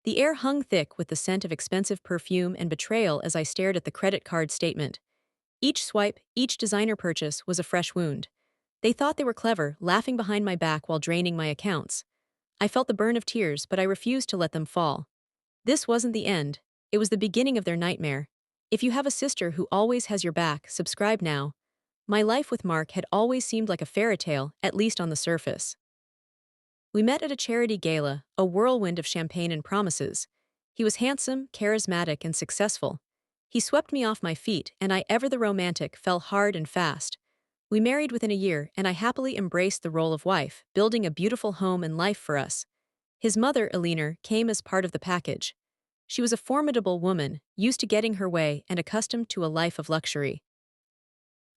The air hung thick with the scent of expensive perfume and betrayal as I stared at the credit card statement. Each swipe, each designer purchase was a fresh wound. They thought they were clever, laughing behind my back while draining my accounts. I felt the burn of tears, but I refused to let them fall. This wasn't the end. It was the beginning of their nightmare. If you have a sister who always has your back, subscribe now. My life with Mark had always seemed like a fairy tale, at least on the surface. We met at a charity gala, a whirlwind of champagne and promises. He was handsome, charismatic, and successful. He swept me off my feet, and I, ever the romantic, fell hard and fast. We married within a year, and I happily embraced the role of wife, building a beautiful home and life for us. His mother, Elinor, came as part of the package. She was a formidable woman, used to getting her way and accustomed to a life of luxury.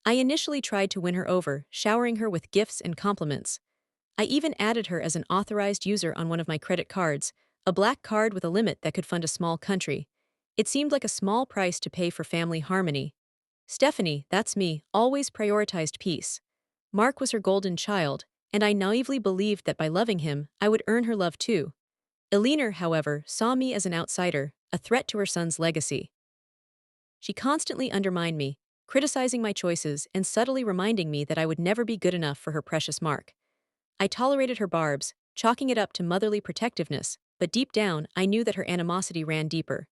I initially tried to win her over, showering her with gifts and compliments. I even added her as an authorized user on one of my credit cards, a black card with a limit that could fund a small country. It seemed like a small price to pay for family harmony. Stephanie, that's me, always prioritized peace. Mark was her golden child, and I naively believed that by loving him, I would earn her love too. Elinor, however, saw me as an outsider, a threat to her son's legacy. She constantly undermined me, criticizing my choices and subtly reminding me that I would never be good enough for her precious Mark. I tolerated her barbs, chalking it up to motherly protectiveness, but deep down, I knew that her animosity ran deeper.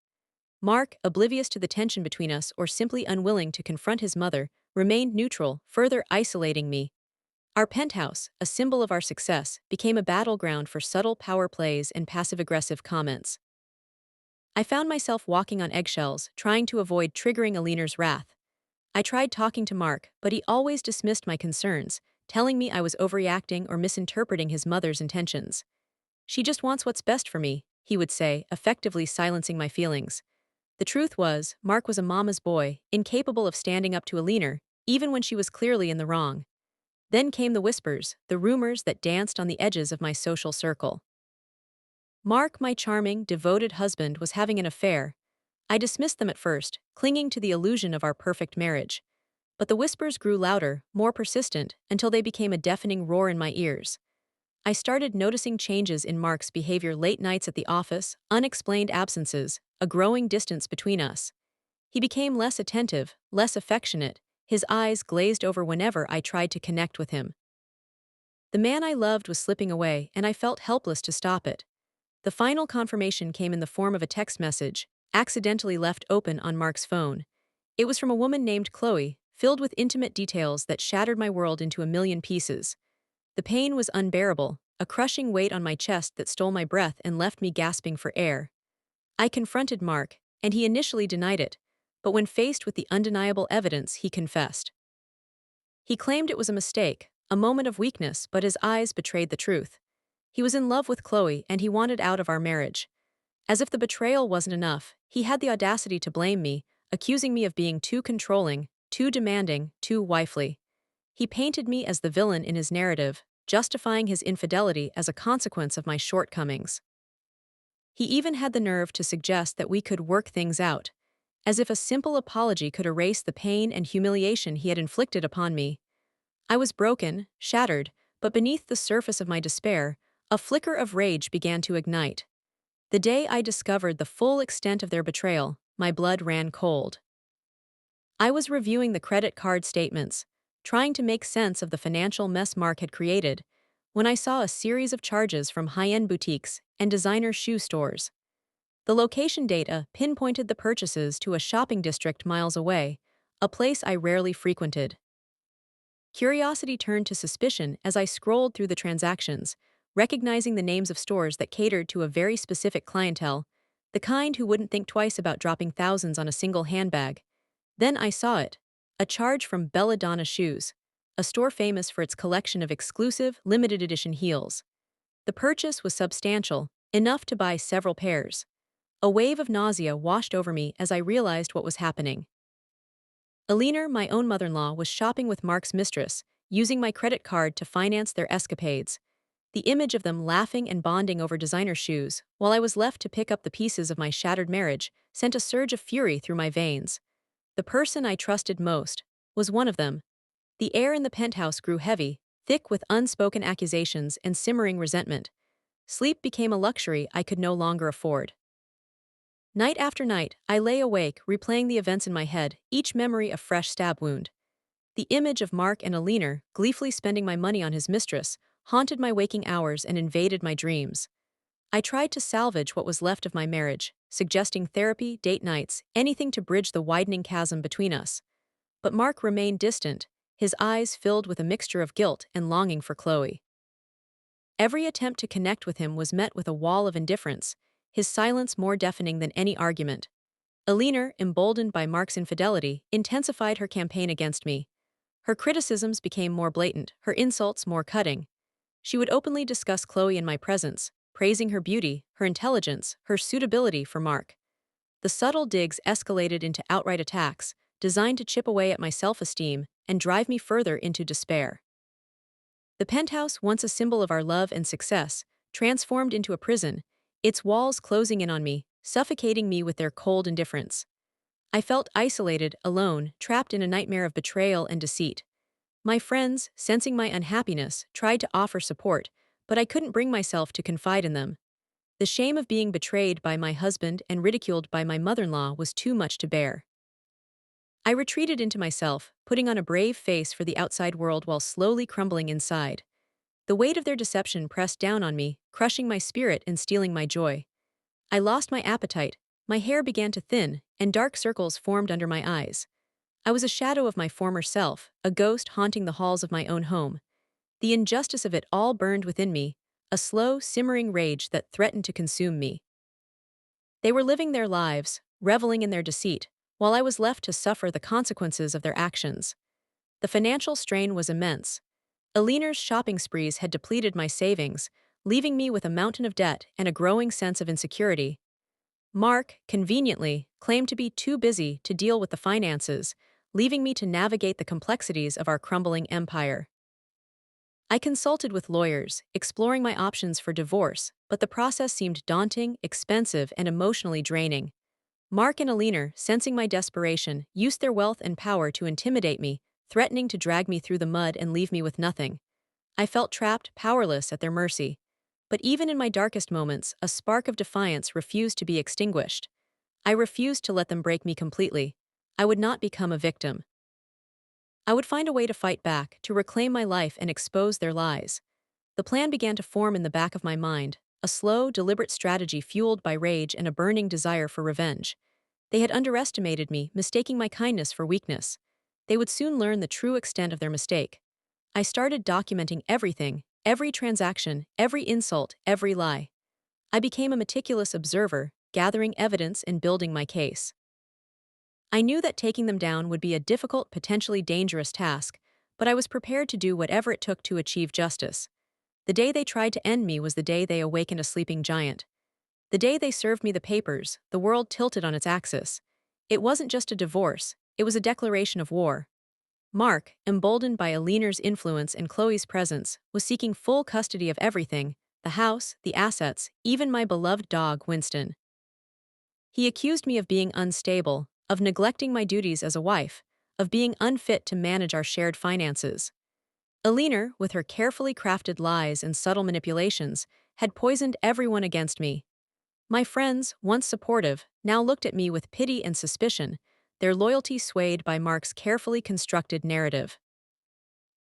Mark, oblivious to the tension between us or simply unwilling to confront his mother, remained neutral, further isolating me. Our penthouse, a symbol of our success, became a battleground for subtle power plays and passive-aggressive comments. I found myself walking on eggshells, trying to avoid triggering Aliner's wrath. I tried talking to Mark, but he always dismissed my concerns, telling me I was overreacting or misinterpreting his mother's intentions. She just wants what's best for me, he would say, effectively silencing my feelings. The truth was, Mark was a mama's boy, incapable of standing up to Aliner, even when she was clearly in the wrong. Then came the whispers, the rumors that danced on the edges of my social circle. Mark, my charming, devoted husband, was having an affair. I dismissed them at first, clinging to the illusion of our perfect marriage. But the whispers grew louder, more persistent, until they became a deafening roar in my ears. I started noticing changes in Mark's behavior: late nights at the office, unexplained absences, a growing distance between us. He became less attentive, less affectionate, his eyes glazed over whenever I tried to connect with him. The man I loved was slipping away, and I felt helpless to stop it. The final confirmation came in the form of a text message, accidentally left open on Mark's phone. It was from a woman named Chloe, filled with intimate details that shattered my world into a million pieces. The pain was unbearable, a crushing weight on my chest that stole my breath and left me gasping for air. I confronted Mark, and he initially denied it, but when faced with the undeniable evidence, he confessed. He claimed it was a mistake, a moment of weakness, but his eyes betrayed the truth. He was in love with Chloe, and he wanted out of our marriage. As if the betrayal wasn't enough, he had the audacity to blame me, accusing me of being too controlling, too demanding, too wifely. He painted me as the villain in his narrative, justifying his infidelity as a consequence of my shortcomings. He even had the nerve to suggest that we could work things out, as if a simple apology could erase the pain and humiliation he had inflicted upon me. I was broken, shattered, but beneath the surface of my despair, a flicker of rage began to ignite. The day I discovered the full extent of their betrayal, my blood ran cold. I was reviewing the credit card statements, trying to make sense of the financial mess Mark had created, when I saw a series of charges from high-end boutiques and designer shoe stores. The location data pinpointed the purchases to a shopping district miles away, a place I rarely frequented. Curiosity turned to suspicion as I scrolled through the transactions, recognizing the names of stores that catered to a very specific clientele, the kind who wouldn't think twice about dropping thousands on a single handbag. Then I saw it, a charge from Belladonna Shoes, a store famous for its collection of exclusive, limited edition heels. The purchase was substantial, enough to buy several pairs. A wave of nausea washed over me as I realized what was happening. Aliner, my own mother-in-law, was shopping with Mark's mistress, using my credit card to finance their escapades. The image of them laughing and bonding over designer shoes, while I was left to pick up the pieces of my shattered marriage, sent a surge of fury through my veins. The person I trusted most was one of them. The air in the penthouse grew heavy, thick with unspoken accusations and simmering resentment. Sleep became a luxury I could no longer afford. Night after night, I lay awake, replaying the events in my head, each memory a fresh stab wound. The image of Mark and Alina, gleefully spending my money on his mistress, haunted my waking hours and invaded my dreams. I tried to salvage what was left of my marriage, suggesting therapy, date nights, anything to bridge the widening chasm between us. But Mark remained distant, his eyes filled with a mixture of guilt and longing for Chloe. Every attempt to connect with him was met with a wall of indifference, his silence more deafening than any argument. Alina, emboldened by Mark's infidelity, intensified her campaign against me. Her criticisms became more blatant, her insults more cutting. She would openly discuss Chloe in my presence, praising her beauty, her intelligence, her suitability for Mark. The subtle digs escalated into outright attacks, designed to chip away at my self-esteem and drive me further into despair. The penthouse, once a symbol of our love and success, transformed into a prison, its walls closing in on me, suffocating me with their cold indifference. I felt isolated, alone, trapped in a nightmare of betrayal and deceit. My friends, sensing my unhappiness, tried to offer support, but I couldn't bring myself to confide in them. The shame of being betrayed by my husband and ridiculed by my mother-in-law was too much to bear. I retreated into myself, putting on a brave face for the outside world while slowly crumbling inside. The weight of their deception pressed down on me, crushing my spirit and stealing my joy. I lost my appetite, my hair began to thin, and dark circles formed under my eyes. I was a shadow of my former self, a ghost haunting the halls of my own home. The injustice of it all burned within me, a slow, simmering rage that threatened to consume me. They were living their lives, reveling in their deceit, while I was left to suffer the consequences of their actions. The financial strain was immense. Alina's shopping sprees had depleted my savings, leaving me with a mountain of debt and a growing sense of insecurity. Mark, conveniently, claimed to be too busy to deal with the finances, leaving me to navigate the complexities of our crumbling empire. I consulted with lawyers, exploring my options for divorce, but the process seemed daunting, expensive, and emotionally draining. Mark and Alina, sensing my desperation, used their wealth and power to intimidate me, threatening to drag me through the mud and leave me with nothing. I felt trapped, powerless at their mercy. But even in my darkest moments, a spark of defiance refused to be extinguished. I refused to let them break me completely. I would not become a victim. I would find a way to fight back, to reclaim my life and expose their lies. The plan began to form in the back of my mind, a slow, deliberate strategy fueled by rage and a burning desire for revenge. They had underestimated me, mistaking my kindness for weakness. They would soon learn the true extent of their mistake. I started documenting everything, every transaction, every insult, every lie. I became a meticulous observer, gathering evidence and building my case. I knew that taking them down would be a difficult, potentially dangerous task, but I was prepared to do whatever it took to achieve justice. The day they tried to end me was the day they awakened a sleeping giant. The day they served me the papers, the world tilted on its axis. It wasn't just a divorce, it was a declaration of war. Mark, emboldened by Alina's influence and Chloe's presence, was seeking full custody of everything, the house, the assets, even my beloved dog, Winston. He accused me of being unstable, of neglecting my duties as a wife, of being unfit to manage our shared finances. Alina, with her carefully crafted lies and subtle manipulations, had poisoned everyone against me. My friends, once supportive, now looked at me with pity and suspicion, their loyalty swayed by Mark's carefully constructed narrative.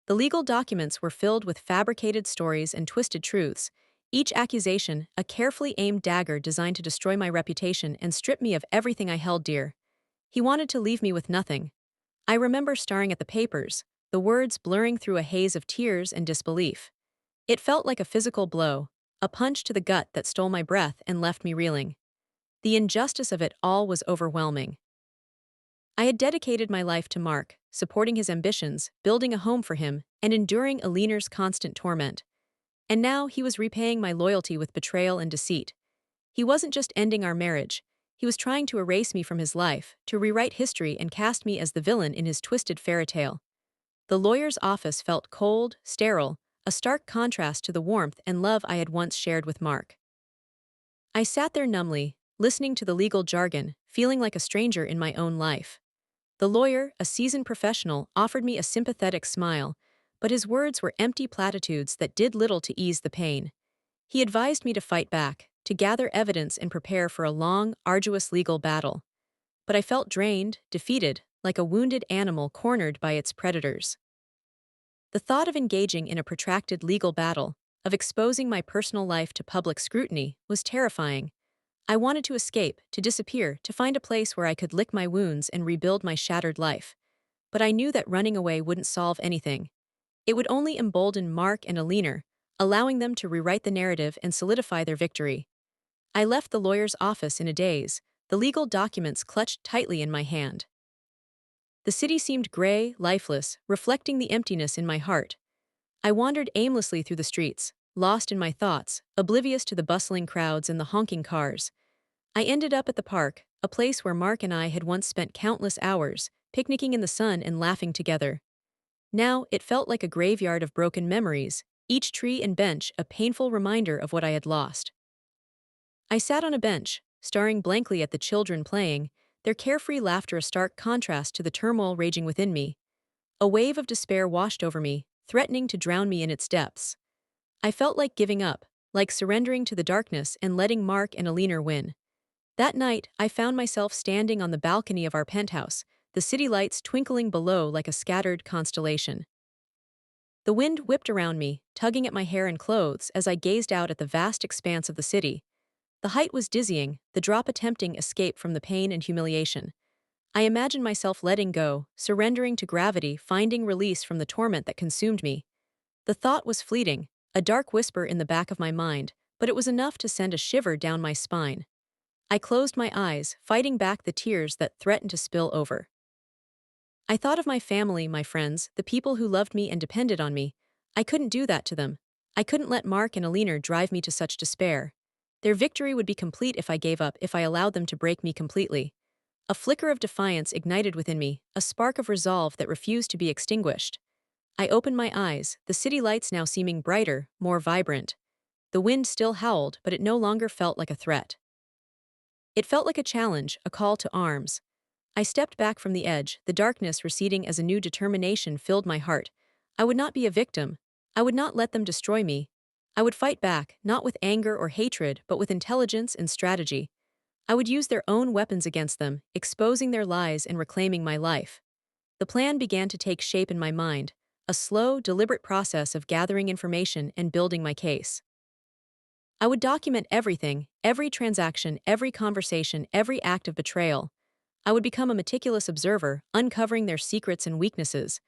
The legal documents were filled with fabricated stories and twisted truths, each accusation a carefully aimed dagger designed to destroy my reputation and strip me of everything I held dear. He wanted to leave me with nothing. I remember staring at the papers, the words blurring through a haze of tears and disbelief. It felt like a physical blow, a punch to the gut that stole my breath and left me reeling. The injustice of it all was overwhelming. I had dedicated my life to Mark, supporting his ambitions, building a home for him, and enduring Alina's constant torment. And now he was repaying my loyalty with betrayal and deceit. He wasn't just ending our marriage, he was trying to erase me from his life, to rewrite history and cast me as the villain in his twisted fairy tale. The lawyer's office felt cold, sterile, a stark contrast to the warmth and love I had once shared with Mark. I sat there numbly, listening to the legal jargon, feeling like a stranger in my own life. The lawyer, a seasoned professional, offered me a sympathetic smile, but his words were empty platitudes that did little to ease the pain. He advised me to fight back, to gather evidence and prepare for a long, arduous legal battle. But I felt drained, defeated, like a wounded animal cornered by its predators. The thought of engaging in a protracted legal battle, of exposing my personal life to public scrutiny, was terrifying. I wanted to escape, to disappear, to find a place where I could lick my wounds and rebuild my shattered life. But I knew that running away wouldn't solve anything. It would only embolden Mark and Alina, allowing them to rewrite the narrative and solidify their victory. I left the lawyer's office in a daze, the legal documents clutched tightly in my hand. The city seemed gray, lifeless, reflecting the emptiness in my heart. I wandered aimlessly through the streets, lost in my thoughts, oblivious to the bustling crowds and the honking cars. I ended up at the park, a place where Mark and I had once spent countless hours, picnicking in the sun and laughing together. Now, it felt like a graveyard of broken memories, each tree and bench a painful reminder of what I had lost. I sat on a bench, staring blankly at the children playing, their carefree laughter a stark contrast to the turmoil raging within me. A wave of despair washed over me, threatening to drown me in its depths. I felt like giving up, like surrendering to the darkness and letting Mark and Alina win. That night, I found myself standing on the balcony of our penthouse, the city lights twinkling below like a scattered constellation. The wind whipped around me, tugging at my hair and clothes as I gazed out at the vast expanse of the city. The height was dizzying, the drop a tempting escape from the pain and humiliation. I imagined myself letting go, surrendering to gravity, finding release from the torment that consumed me. The thought was fleeting, a dark whisper in the back of my mind, but it was enough to send a shiver down my spine. I closed my eyes, fighting back the tears that threatened to spill over. I thought of my family, my friends, the people who loved me and depended on me. I couldn't do that to them. I couldn't let Mark and Alina drive me to such despair. Their victory would be complete if I gave up, if I allowed them to break me completely. A flicker of defiance ignited within me, a spark of resolve that refused to be extinguished. I opened my eyes, the city lights now seeming brighter, more vibrant. The wind still howled, but it no longer felt like a threat. It felt like a challenge, a call to arms. I stepped back from the edge, the darkness receding as a new determination filled my heart. I would not be a victim. I would not let them destroy me. I would fight back, not with anger or hatred, but with intelligence and strategy. I would use their own weapons against them, exposing their lies and reclaiming my life. The plan began to take shape in my mind, a slow, deliberate process of gathering information and building my case. I would document everything, every transaction, every conversation, every act of betrayal. I would become a meticulous observer, uncovering their secrets and weaknesses.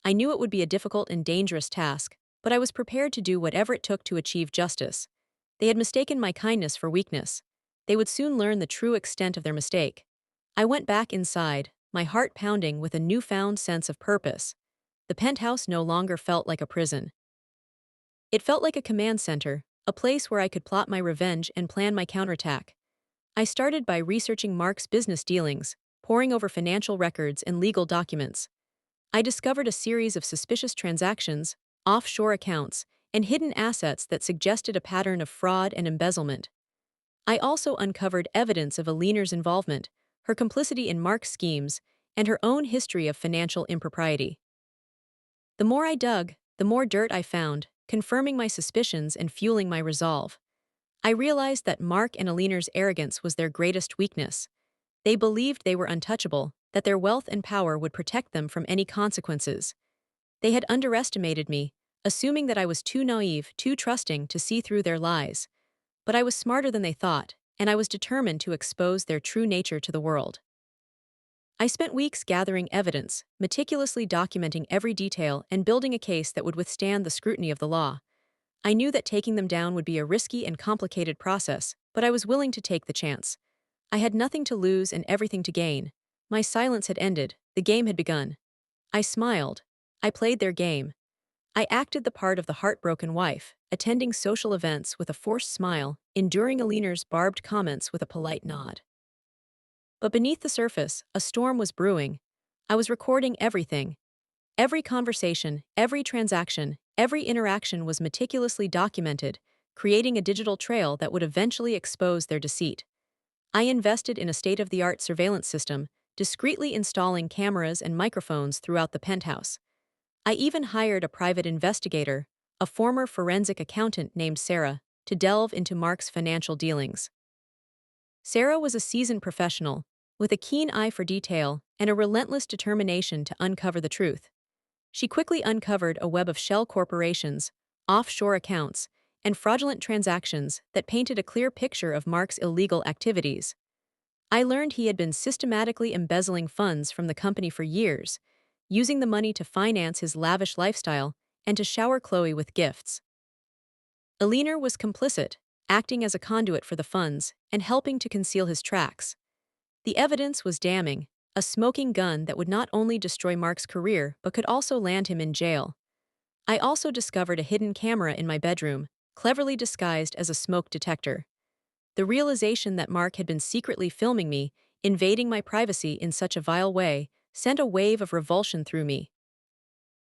I knew it would be a difficult and dangerous task, but I was prepared to do whatever it took to achieve justice. They had mistaken my kindness for weakness. They would soon learn the true extent of their mistake. I went back inside, my heart pounding with a newfound sense of purpose. The penthouse no longer felt like a prison. It felt like a command center, a place where I could plot my revenge and plan my counterattack. I started by researching Mark's business dealings, poring over financial records and legal documents. I discovered a series of suspicious transactions, offshore accounts, and hidden assets that suggested a pattern of fraud and embezzlement. I also uncovered evidence of Alina's involvement, her complicity in Mark's schemes, and her own history of financial impropriety. The more I dug, the more dirt I found, confirming my suspicions and fueling my resolve. I realized that Mark and Alina's arrogance was their greatest weakness. They believed they were untouchable, that their wealth and power would protect them from any consequences. They had underestimated me, assuming that I was too naive, too trusting to see through their lies. But I was smarter than they thought, and I was determined to expose their true nature to the world. I spent weeks gathering evidence, meticulously documenting every detail and building a case that would withstand the scrutiny of the law. I knew that taking them down would be a risky and complicated process, but I was willing to take the chance. I had nothing to lose and everything to gain. My silence had ended, the game had begun. I smiled. I played their game. I acted the part of the heartbroken wife, attending social events with a forced smile, enduring Alina's barbed comments with a polite nod. But beneath the surface, a storm was brewing. I was recording everything. Every conversation, every transaction, every interaction was meticulously documented, creating a digital trail that would eventually expose their deceit. I invested in a state-of-the-art surveillance system, discreetly installing cameras and microphones throughout the penthouse. I even hired a private investigator, a former forensic accountant named Sarah, to delve into Mark's financial dealings. Sarah was a seasoned professional, with a keen eye for detail and a relentless determination to uncover the truth. She quickly uncovered a web of shell corporations, offshore accounts, and fraudulent transactions that painted a clear picture of Mark's illegal activities. I learned he had been systematically embezzling funds from the company for years, using the money to finance his lavish lifestyle and to shower Chloe with gifts. Aliner was complicit, acting as a conduit for the funds and helping to conceal his tracks. The evidence was damning, a smoking gun that would not only destroy Mark's career but could also land him in jail. I also discovered a hidden camera in my bedroom, cleverly disguised as a smoke detector. The realization that Mark had been secretly filming me, invading my privacy in such a vile way, sent a wave of revulsion through me.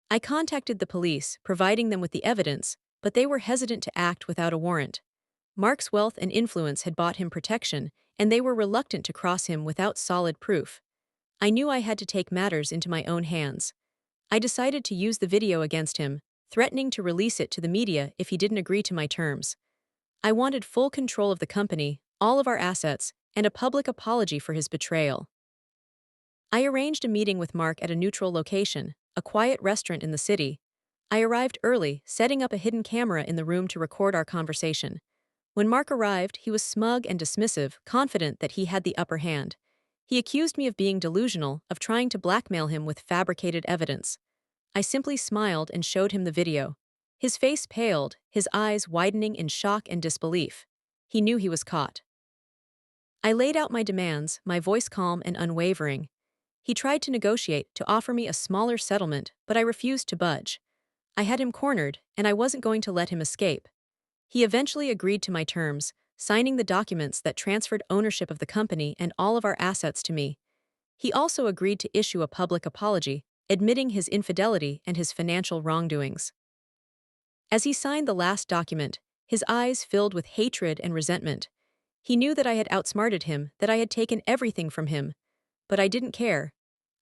I contacted the police, providing them with the evidence, but they were hesitant to act without a warrant. Mark's wealth and influence had bought him protection, and they were reluctant to cross him without solid proof. I knew I had to take matters into my own hands. I decided to use the video against him, threatening to release it to the media if he didn't agree to my terms. I wanted full control of the company, all of our assets, and a public apology for his betrayal. I arranged a meeting with Mark at a neutral location, a quiet restaurant in the city. I arrived early, setting up a hidden camera in the room to record our conversation. When Mark arrived, he was smug and dismissive, confident that he had the upper hand. He accused me of being delusional, of trying to blackmail him with fabricated evidence. I simply smiled and showed him the video. His face paled, his eyes widening in shock and disbelief. He knew he was caught. I laid out my demands, my voice calm and unwavering. He tried to negotiate, to offer me a smaller settlement, but I refused to budge. I had him cornered, and I wasn't going to let him escape. He eventually agreed to my terms, signing the documents that transferred ownership of the company and all of our assets to me. He also agreed to issue a public apology, admitting his infidelity and his financial wrongdoings. As he signed the last document, his eyes filled with hatred and resentment. He knew that I had outsmarted him, that I had taken everything from him. But I didn't care.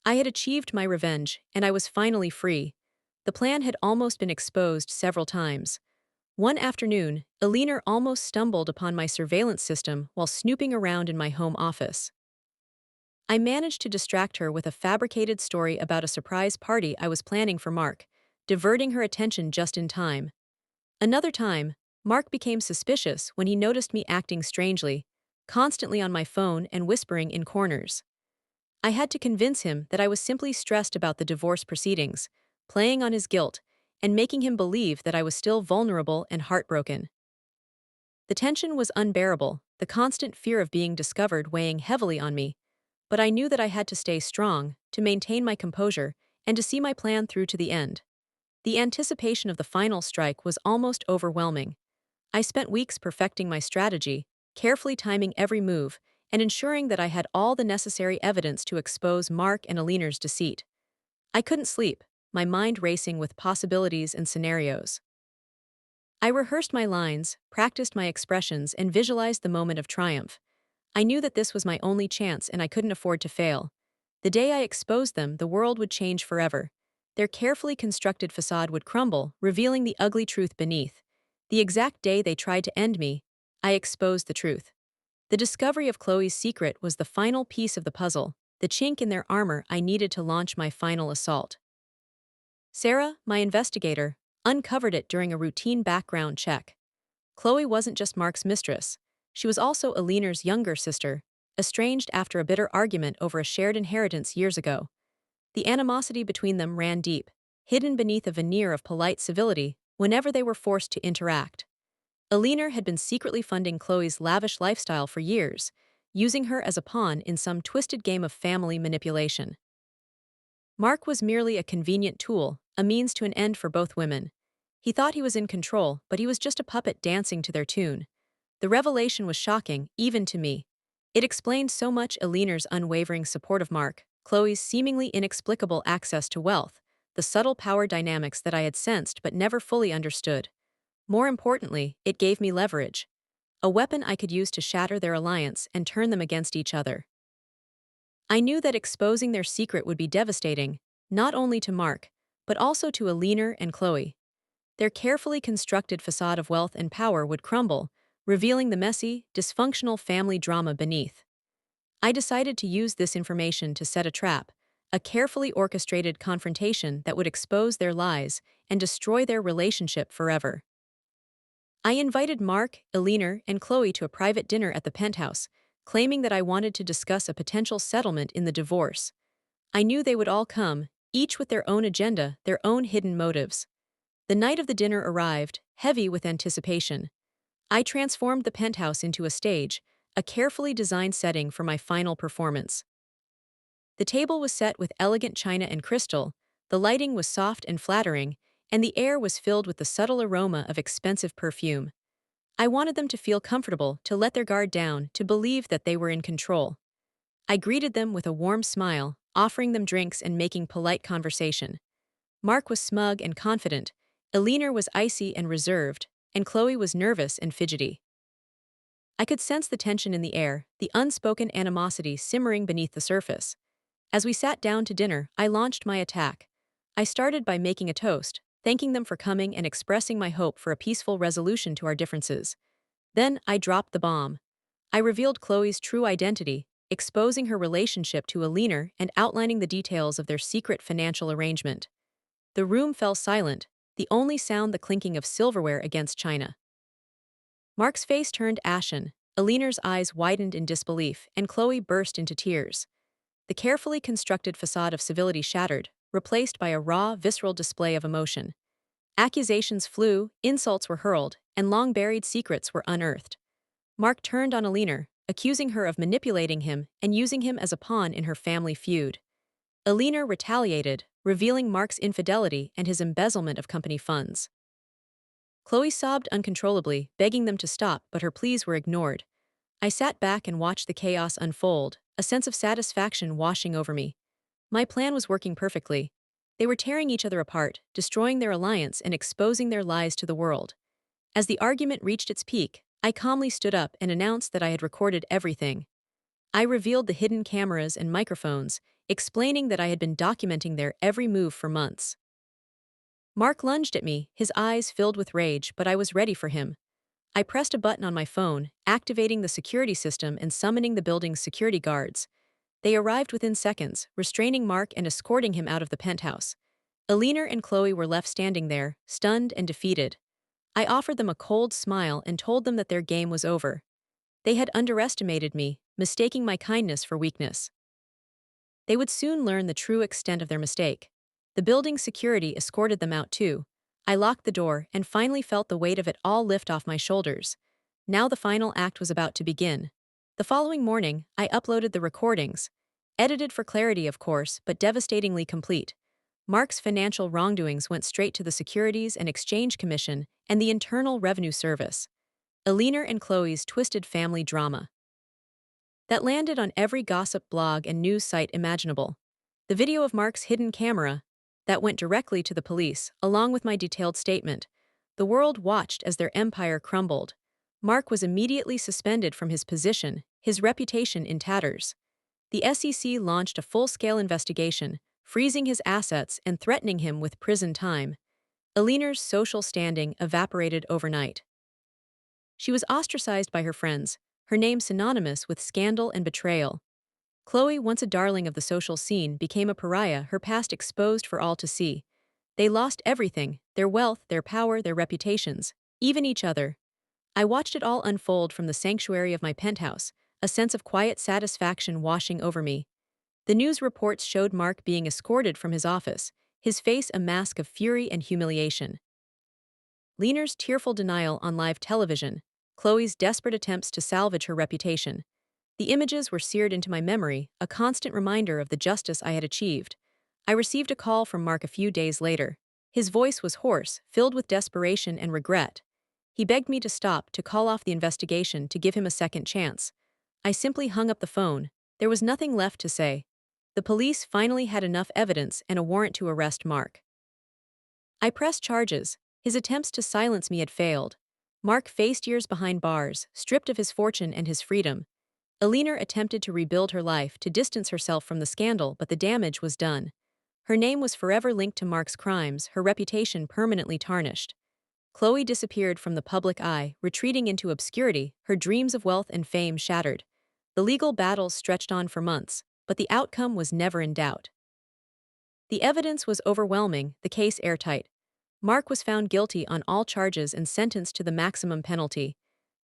I had achieved my revenge, and I was finally free. The plan had almost been exposed several times. One afternoon, Aliner almost stumbled upon my surveillance system while snooping around in my home office. I managed to distract her with a fabricated story about a surprise party I was planning for Mark, diverting her attention just in time. Another time, Mark became suspicious when he noticed me acting strangely, constantly on my phone and whispering in corners. I had to convince him that I was simply stressed about the divorce proceedings, playing on his guilt, and making him believe that I was still vulnerable and heartbroken. The tension was unbearable, the constant fear of being discovered weighing heavily on me, but I knew that I had to stay strong, to maintain my composure, and to see my plan through to the end. The anticipation of the final strike was almost overwhelming. I spent weeks perfecting my strategy, carefully timing every move, and ensuring that I had all the necessary evidence to expose Mark and Aliner's deceit. I couldn't sleep, my mind racing with possibilities and scenarios. I rehearsed my lines, practiced my expressions, and visualized the moment of triumph. I knew that this was my only chance and I couldn't afford to fail. The day I exposed them, the world would change forever. Their carefully constructed facade would crumble, revealing the ugly truth beneath. The exact day they tried to end me, I exposed the truth. The discovery of Chloe's secret was the final piece of the puzzle, the chink in their armor I needed to launch my final assault. Sarah, my investigator, uncovered it during a routine background check. Chloe wasn't just Mark's mistress. She was also Aliner's younger sister, estranged after a bitter argument over a shared inheritance years ago. The animosity between them ran deep, hidden beneath a veneer of polite civility whenever they were forced to interact. Aliner had been secretly funding Chloe's lavish lifestyle for years, using her as a pawn in some twisted game of family manipulation. Mark was merely a convenient tool, a means to an end for both women. He thought he was in control, but he was just a puppet dancing to their tune. The revelation was shocking, even to me. It explained so much: Aliner's unwavering support of Mark, Chloe's seemingly inexplicable access to wealth, the subtle power dynamics that I had sensed but never fully understood. More importantly, it gave me leverage, a weapon I could use to shatter their alliance and turn them against each other. I knew that exposing their secret would be devastating, not only to Mark, but also to Aliner and Chloe. their carefully constructed facade of wealth and power would crumble, revealing the messy, dysfunctional family drama beneath. I decided to use this information to set a trap, a carefully orchestrated confrontation that would expose their lies and destroy their relationship forever. I invited Mark, Eleanor, and Chloe to a private dinner at the penthouse, claiming that I wanted to discuss a potential settlement in the divorce. I knew they would all come, each with their own agenda, their own hidden motives. The night of the dinner arrived, heavy with anticipation. I transformed the penthouse into a stage, a carefully designed setting for my final performance. The table was set with elegant china and crystal, the lighting was soft and flattering, and the air was filled with the subtle aroma of expensive perfume. I wanted them to feel comfortable, to let their guard down, to believe that they were in control. I greeted them with a warm smile, offering them drinks and making polite conversation. Mark was smug and confident, Eleanor was icy and reserved, and Chloe was nervous and fidgety. I could sense the tension in the air, the unspoken animosity simmering beneath the surface. As we sat down to dinner, I launched my attack. I started by making a toast, thanking them for coming and expressing my hope for a peaceful resolution to our differences. Then I dropped the bomb. I revealed Chloe's true identity, exposing her relationship to Eleanor and outlining the details of their secret financial arrangement. The room fell silent, the only sound the clinking of silverware against china. Mark's face turned ashen, Eleanor's eyes widened in disbelief, and Chloe burst into tears. The carefully constructed facade of civility shattered, replaced by a raw, visceral display of emotion. Accusations flew, insults were hurled, and long-buried secrets were unearthed. Mark turned on Eleanor, accusing her of manipulating him and using him as a pawn in her family feud. Eleanor retaliated, revealing Mark's infidelity and his embezzlement of company funds. Chloe sobbed uncontrollably, begging them to stop, but her pleas were ignored. I sat back and watched the chaos unfold, a sense of satisfaction washing over me. My plan was working perfectly. They were tearing each other apart, destroying their alliance and exposing their lies to the world. As the argument reached its peak, I calmly stood up and announced that I had recorded everything. I revealed the hidden cameras and microphones, explaining that I had been documenting their every move for months. Mark lunged at me, his eyes filled with rage, but I was ready for him. I pressed a button on my phone, activating the security system and summoning the building's security guards. They arrived within seconds, restraining Mark and escorting him out of the penthouse. Eleanor and Chloe were left standing there, stunned and defeated. I offered them a cold smile and told them that their game was over. They had underestimated me, mistaking my kindness for weakness. They would soon learn the true extent of their mistake. The building's security escorted them out too. I locked the door and finally felt the weight of it all lift off my shoulders. Now the final act was about to begin. The following morning, I uploaded the recordings. Edited for clarity, of course, but devastatingly complete. Mark's financial wrongdoings went straight to the Securities and Exchange Commission and the Internal Revenue Service. Eleanor and Chloe's twisted family drama. That landed on every gossip blog and news site imaginable. The video of Mark's hidden camera, that went directly to the police, along with my detailed statement. The world watched as their empire crumbled. Mark was immediately suspended from his position, his reputation in tatters. The SEC launched a full-scale investigation, freezing his assets and threatening him with prison time. Eleanor's social standing evaporated overnight. She was ostracized by her friends, her name synonymous with scandal and betrayal. Chloe, once a darling of the social scene, became a pariah, her past exposed for all to see. They lost everything, their wealth, their power, their reputations, even each other. I watched it all unfold from the sanctuary of my penthouse, a sense of quiet satisfaction washing over me. The news reports showed Mark being escorted from his office, his face a mask of fury and humiliation. Eleanor's tearful denial on live television, Chloe's desperate attempts to salvage her reputation. The images were seared into my memory, a constant reminder of the justice I had achieved. I received a call from Mark a few days later. His voice was hoarse, filled with desperation and regret. He begged me to stop, to call off the investigation, to give him a second chance. I simply hung up the phone. There was nothing left to say. The police finally had enough evidence and a warrant to arrest Mark. I pressed charges. His attempts to silence me had failed. Mark faced years behind bars, stripped of his fortune and his freedom. Eleanor attempted to rebuild her life, to distance herself from the scandal, but the damage was done. Her name was forever linked to Mark's crimes, her reputation permanently tarnished. Chloe disappeared from the public eye, retreating into obscurity, her dreams of wealth and fame shattered. The legal battles stretched on for months, but the outcome was never in doubt. The evidence was overwhelming, the case airtight. Mark was found guilty on all charges and sentenced to the maximum penalty.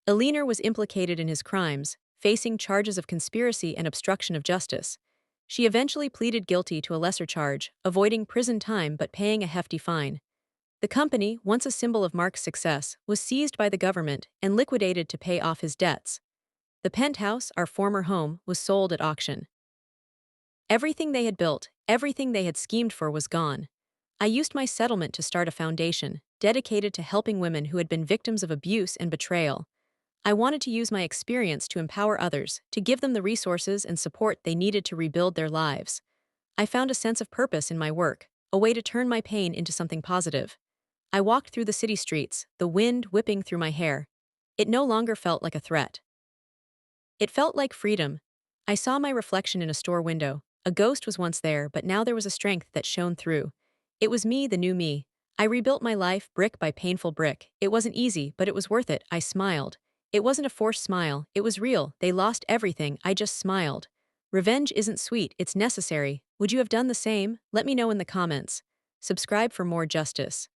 Eleanor was implicated in his crimes, facing charges of conspiracy and obstruction of justice. She eventually pleaded guilty to a lesser charge, avoiding prison time but paying a hefty fine. The company, once a symbol of Mark's success, was seized by the government and liquidated to pay off his debts. The penthouse, our former home, was sold at auction. Everything they had built, everything they had schemed for was gone. I used my settlement to start a foundation, dedicated to helping women who had been victims of abuse and betrayal. I wanted to use my experience to empower others, to give them the resources and support they needed to rebuild their lives. I found a sense of purpose in my work, a way to turn my pain into something positive. I walked through the city streets, the wind whipping through my hair. It no longer felt like a threat. It felt like freedom. I saw my reflection in a store window. A ghost was once there, but now there was a strength that shone through. It was me, the new me. I rebuilt my life brick by painful brick. It wasn't easy, but it was worth it. I smiled. It wasn't a forced smile, it was real. They lost everything, I just smiled. Revenge isn't sweet, it's necessary. Would you have done the same? Let me know in the comments. Subscribe for more justice.